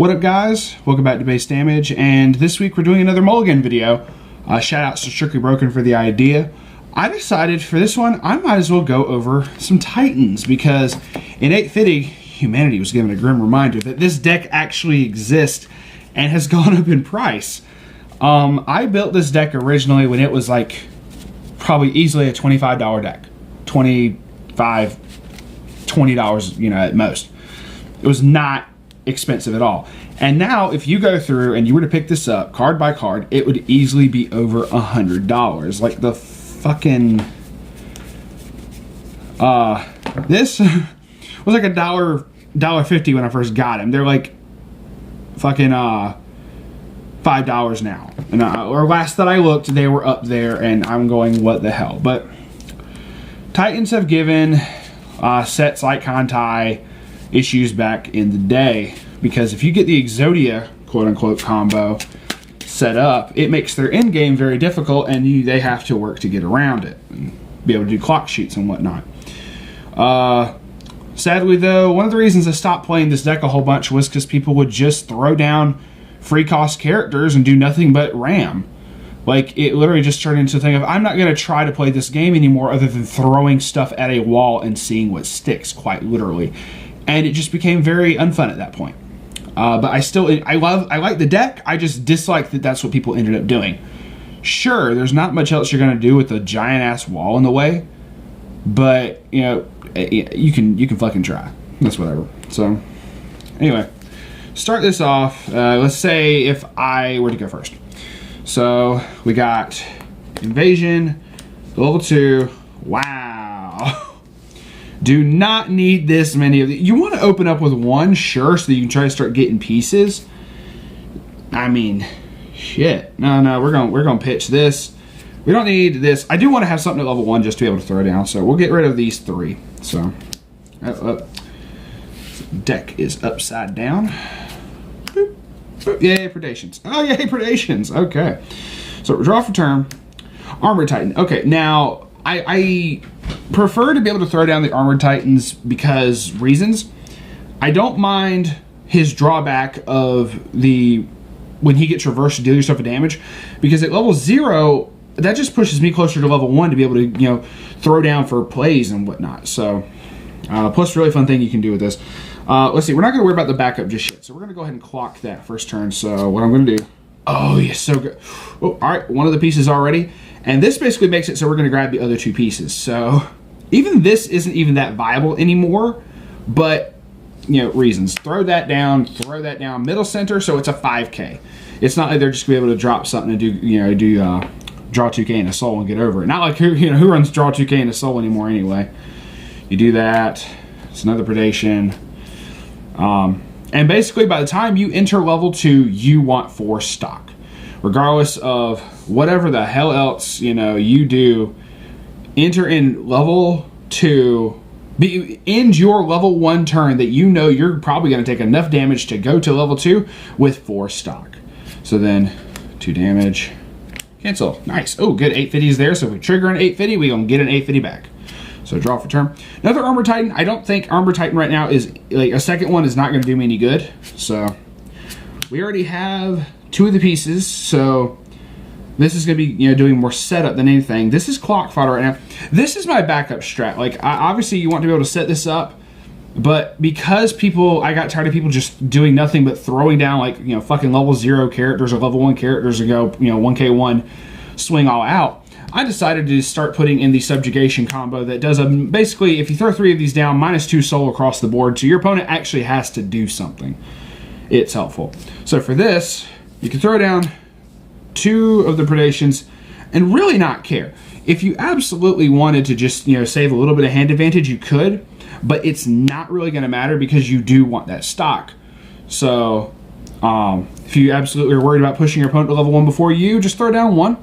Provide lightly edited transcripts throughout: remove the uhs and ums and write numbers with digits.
What up, guys? Welcome back to Base Damage, and this week we're doing another Mulligan video. Shout outs to StrictlyBroken for the idea. I decided for this one I might as well go over some Titans, because in 850 humanity was given a grim reminder that this deck actually exists and has gone up in price. I built this deck originally when it was like probably easily a $25 deck. $20, $20, at most. It was not expensive at all. And now if you go through and you were to pick this up card by card, it would easily be over $100. Like the fucking this was like $1.50 when I first got them. They're like fucking $5 now, and or last that I looked they were up there, and I'm going, what the hell. But Titans have given sets like Contai issues back in the day, because if you get the Exodia quote-unquote combo set up, it makes their end game very difficult, and they have to work to get around it and be able to do clock sheets and whatnot. Sadly though, one of the reasons I stopped playing this deck a whole bunch was because people would just throw down free cost characters and do nothing but ram. Like, it literally just turned into a thing of, I'm not going to try to play this game anymore other than throwing stuff at a wall and seeing what sticks, quite literally. And it just became very unfun at that point. But I like the deck. I just dislike that that's what people ended up doing. Sure, there's not much else you're going to do with a giant ass wall in the way, but you can fucking try. That's whatever. So anyway, start this off. Let's say if I were to go first. So we got Invasion, level 2. Wow. Do not need this many of these. You want to open up with one, sure, so that you can try to start getting pieces. I mean, shit. No, we're going to pitch this. We don't need this. I do want to have something at level 1 just to be able to throw down, so we'll get rid of these 3. So, deck is upside down. Boop, boop. Yay, Predations. Oh, yay, Predations. Okay. So, draw for turn. Armored Titan. Okay, now, I prefer to be able to throw down the Armored Titans because reasons. I don't mind his drawback of when he gets reversed to deal yourself a damage, because at level 0, that just pushes me closer to level 1 to be able to, throw down for plays and whatnot. So, plus really fun thing you can do with this. Let's see, we're not going to worry about the backup just yet, so we're going to go ahead and clock that first turn. So what I'm going to do, oh yeah, so good. Oh, all right, one of the pieces already. And this basically makes it so we're going to grab the other 2 pieces. So even this isn't even that viable anymore, but, reasons. Throw that down, middle center, so it's a 5K. It's not like they're just going to be able to drop something and do, draw 2K and a soul and get over it. Not like who runs draw 2K and a soul anymore anyway. You do that, it's another predation. And basically by the time you enter level 2, you want 4 stock. Regardless of whatever the hell else, you do, enter in level 2, end your level 1 turn that you're probably going to take enough damage to go to level 2 with 4 stock. So then, 2 damage, cancel. Nice. Oh, good, 850s there. So if we trigger an 850, we're going to get an 850 back. So draw for turn. Another Armored Titan. I don't think Armored Titan right now is, like, a second one is not going to do me any good. So we already have 2 of the pieces, so this is going to be doing more setup than anything. This is clock fodder right now. This is my backup strat. Like, obviously you want to be able to set this up, but because I got tired of people just doing nothing but throwing down, like, fucking level 0 characters or level 1 characters and go 1K1 swing all out, I decided to start putting in the subjugation combo that does basically, if you throw 3 of these down, -2 soul across the board, so your opponent actually has to do something. It's helpful. So for this, you can throw down 2 of the predations and really not care. If you absolutely wanted to just, save a little bit of hand advantage, you could, but it's not really going to matter because you do want that stock. So if you absolutely are worried about pushing your opponent to level 1 before you, just throw down 1,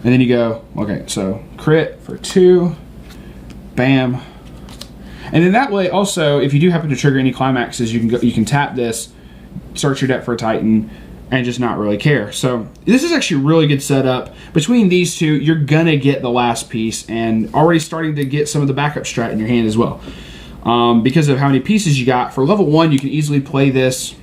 and then you go, okay, so crit for 2, bam. And then that way also, if you do happen to trigger any climaxes, you can tap this, search your deck for a Titan, and just not really care. So this is actually a really good setup. Between these 2, you're gonna get the last piece and already starting to get some of the backup strat in your hand as well. Because of how many pieces you got. For level 1, you can easily play this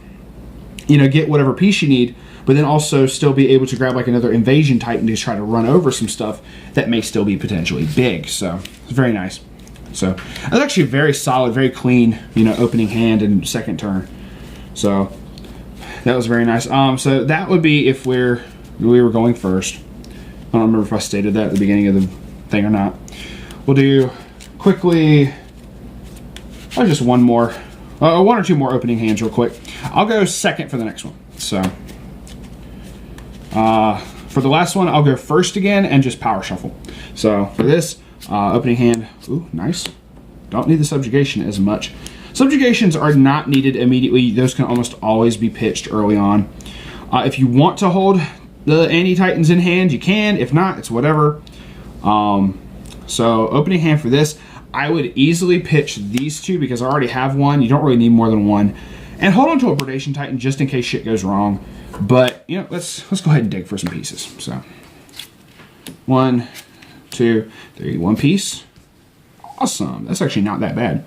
you know, get whatever piece you need, but then also still be able to grab like another Invasion Titan to try to run over some stuff that may still be potentially big. So it's very nice. So that's actually a very solid, very clean, you know, opening hand and second turn. So that was very nice. So that would be if we were going first. I don't remember if I stated that at the beginning of the thing or not. We'll do quickly, just one or two more opening hands real quick. I'll go second for the next one. So for the last one, I'll go first again and just power shuffle. So for this opening hand, ooh, nice. Don't need the subjugation as much. Subjugations are not needed immediately. Those can almost always be pitched early on. If you want to hold the anti-titans in hand, you can. If not, it's whatever. So opening hand for this, I would easily pitch these two because I already have one. You don't really need more than one. And hold on to a Predation Titan just in case shit goes wrong. But, you know, let's go ahead and dig for some pieces. So 1, 2, 3, 1 piece. Awesome. That's actually not that bad.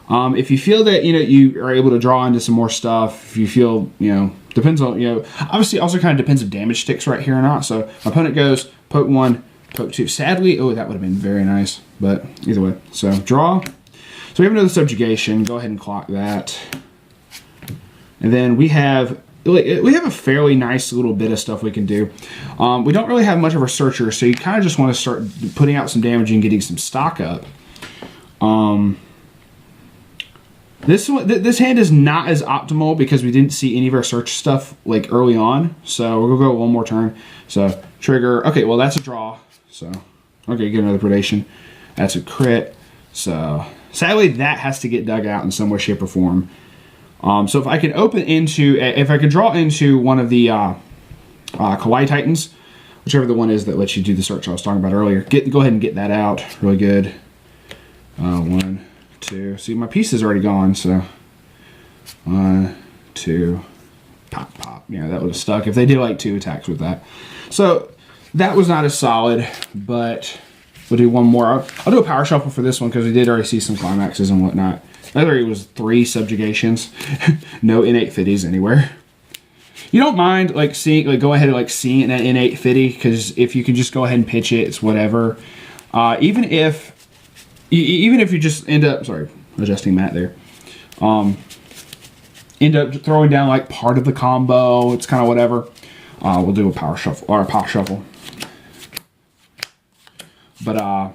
If you feel that, you know, you are able to draw into some more stuff, if you feel, you know, depends on, you know, obviously also kind of depends if damage sticks right here or not. So my opponent goes poke 1, poke 2. Sadly, oh, that would have been very nice, but either way. So draw. So we have another subjugation. Go ahead and clock that. And then we have a fairly nice little bit of stuff we can do. We don't really have much of a searcher, so you kind of just want to start putting out some damage and getting some stock up. This hand is not as optimal because we didn't see any of our search stuff like early on. So we're gonna go one more turn. So trigger. Okay, well that's a draw. So okay, get another predation. That's a crit. So sadly that has to get dug out in some way, shape, or form. So if I could draw into one of the Kawaii Titans, whichever the one is that lets you do the search I was talking about earlier, go ahead and get that out. Really good. 1, 2. See, my piece is already gone, so 1, 2, pop, pop. Yeah, that would have stuck if they did like 2 attacks with that. So that was not as solid, but we'll do one more. I'll do a power shuffle for this one because we did already see some climaxes and whatnot. Another was 3 subjugations, no innate fitties anywhere. You don't mind like seeing, like go ahead and like seeing an innate fitty because if you can just go ahead and pitch it, it's whatever. Even if you just end up, sorry, adjusting Matt there, end up throwing down like part of the combo, it's kind of whatever. We'll do a power shuffle or a pop shuffle. But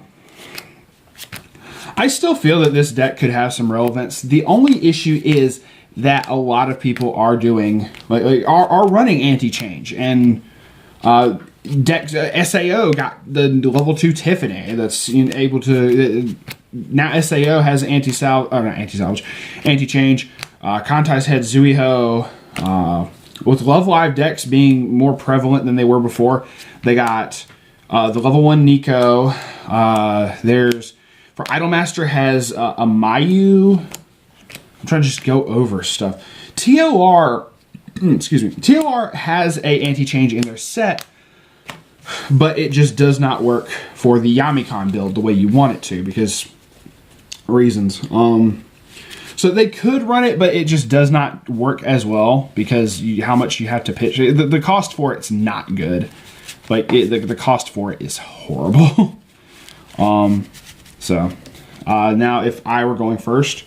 I still feel that this deck could have some relevance. The only issue is that a lot of people are doing are running anti-change, and decks SAO got the level 2 Tiffany that's able to now SAO has anti-change. Contai's had Zuiho. With level 5 decks being more prevalent than they were before, they got the level 1 Nico. There's for Idolmaster has a Mayu. I'm trying to just go over stuff. TOR, excuse me. TOR has a anti-change in their set, but it just does not work for the Yamikon build the way you want it to because reasons. So they could run it, but it just does not work as well because how much you have to pitch. The cost for it's not good. Like the cost for it is horrible. So now if I were going first,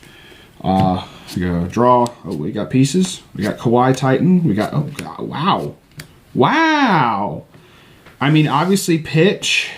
go draw. Oh, we got pieces. We got Kawaii Titan. We got, oh god, wow. Wow. I mean, obviously pitch.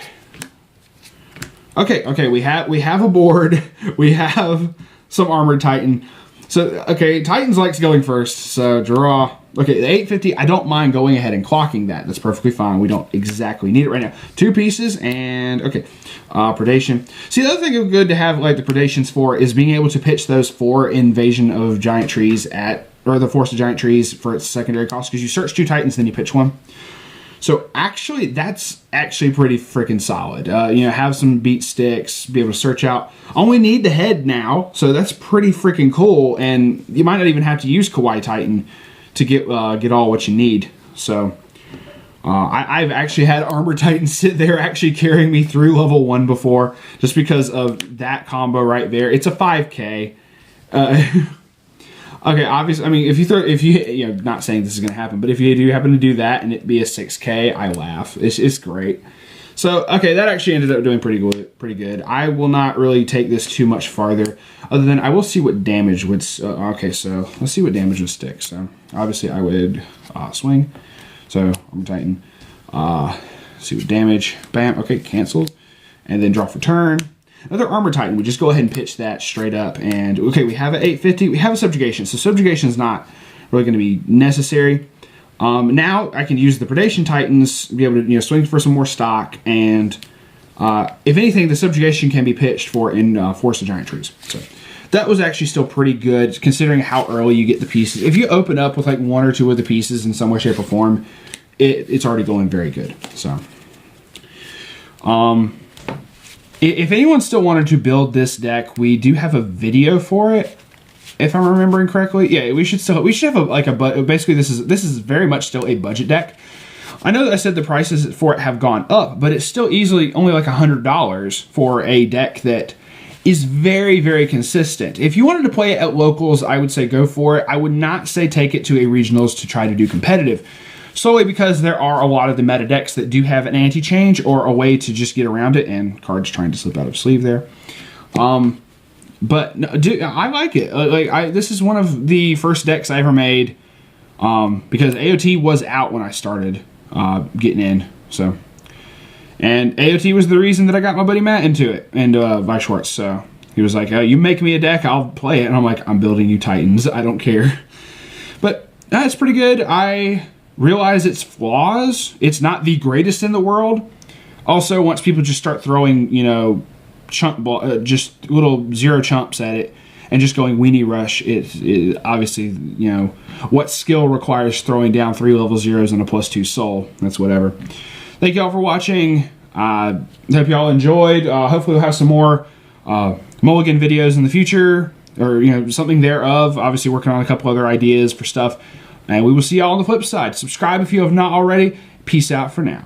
Okay, we have a board. We have some Armored Titan. So, okay, Titans likes going first, so draw. Okay, the 850, I don't mind going ahead and clocking that. That's perfectly fine. We don't exactly need it right now. 2 pieces, and, okay, Predation. See, the other thing good to have, like, the Predations for is being able to pitch those 4 Invasion of Giant Trees or the Force of Giant Trees for its secondary cost, because you search 2 Titans, then you pitch 1. So actually, that's actually pretty freaking solid. Have some beat sticks, be able to search out. Only need the head now, so that's pretty freaking cool. And you might not even have to use Kawaii Titan to get all what you need. So I've actually had Armored Titan sit there actually carrying me through level 1 before, just because of that combo right there. It's a 5K. Okay, obviously, I mean, if you know, not saying this is going to happen, but if you do happen to do that and it be a 6K, I laugh. It's great. So, okay, that actually ended up doing pretty good. I will not really take this too much farther, other than I will see what damage would, okay, so let's see what damage would stick. So, obviously, I would swing. So, Armor Titan, see what damage, bam, okay, canceled. And then draw for turn. Another Armor Titan, we just go ahead and pitch that straight up. And, okay, we have an 850, we have a Subjugation. So, Subjugation is not really going to be necessary. Now I can use the Predation Titans, be able to, you know, swing for some more stock, and if anything, the Subjugation can be pitched for in Forest of Giant Trees. So that was actually still pretty good, considering how early you get the pieces. If you open up with like 1 or 2 of the pieces in some way, shape, or form, it's already going very good. So, if anyone still wanted to build this deck, we do have a video for it. If I'm remembering correctly, yeah, we should have basically this is very much still a budget deck. I know that I said the prices for it have gone up, but it's still easily only like $100 for a deck that is very, very consistent. If you wanted to play it at locals, I would say go for it. I would not say take it to a regionals to try to do competitive, solely because there are a lot of the meta decks that do have an anti-change or a way to just get around it, and cards trying to slip out of sleeve there. But no, dude, I like it. This is one of the first decks I ever made, because AoT was out when I started getting in. So, and AoT was the reason that I got my buddy Matt into it, and Weiss Schwarz. So he was like, "You make me a deck, I'll play it." And I'm like, "I'm building you Titans. I don't care." But that's pretty good. I realize its flaws. It's not the greatest in the world. Also, once people just start throwing, you know, chump ball, just little 0 chumps at it, and just going weenie rush, it obviously, you know, what skill requires throwing down 3 level 0s and a +2 soul? That's whatever. Thank y'all for watching. Hope y'all enjoyed. Hopefully we'll have some more Mulligan videos in the future, or, you know, something thereof. Obviously working on a couple other ideas for stuff, and we will see y'all on the flip side. Subscribe if you have not already. Peace out for now.